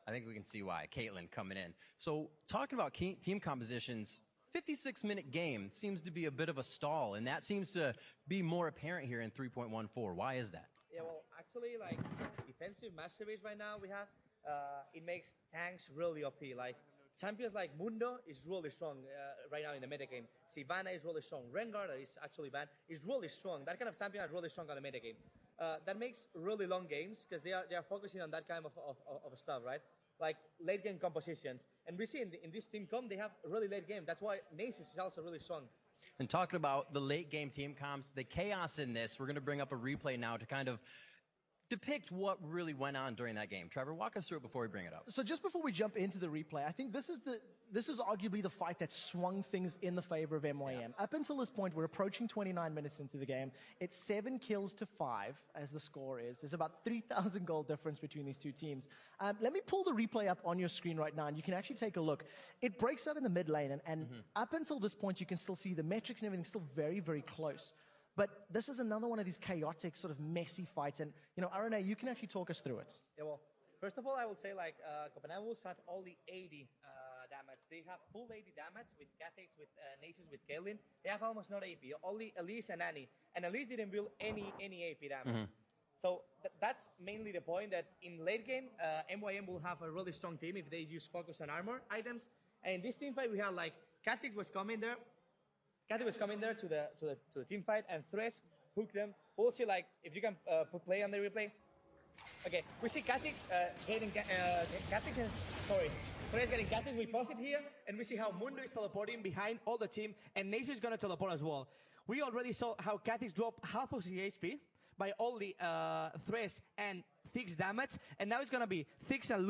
I think we can see why. Caitlyn coming in. So talking about team compositions, 56-minute game seems to be a bit of a stall, and that seems to be more apparent here in 3.14. Why is that? Yeah, well, actually, like, defensive match series right now we have, it makes tanks really OP. Like, champions like Mundo is really strong right now in the meta game. Sivana is really strong. Rengar, that is actually banned, is really strong. That kind of champion is really strong on the meta game. That makes really long games because they are focusing on that kind of stuff, right? Like late game compositions. And we see in this team comp, they have a really late game. That's why Nasus is also really strong. And talking about the late game team comps, the chaos in this, we're going to bring up a replay now to kind of depict what really went on during that game. Trevor, walk us through it before we bring it up. So just before we jump into the replay, I think this is arguably the fight that swung things in the favor of MYM. Yeah. Up until this point, we're approaching 29 minutes into the game. It's 7 kills to 5 as the score is. There's about 3,000 goal difference between these two teams. Let me pull the replay up on your screen right now, and you can actually take a look. It breaks out in the mid lane, and up until this point, you can still see the metrics and everything still very, very close. But this is another one of these chaotic, sort of messy fights. And, you know, RNA, you can actually talk us through it. Yeah, well, first of all, I would say, like, Copenhagen will start only 80 damage. They have full 80 damage with Cathix, with Nasus, with Caitlyn. They have almost no AP, only Elise and Annie. And Elise didn't build any AP damage. So that's mainly the point, that in late game, MYM will have a really strong team if they use focus on armor items. And in this team fight, we had, like, Cathix was coming there. Cathy was coming there to the team fight, and Thresh hooked them. We'll see, like, if you can put play on the replay. Okay, we see Cathix getting Thresh getting Cathix. We pause it here, and we see how Mundo is teleporting behind all the team, and Nasus is gonna teleport as well. We already saw how Cathix dropped half of his HP by only Thresh and Thix damage, and now it's gonna be Thix and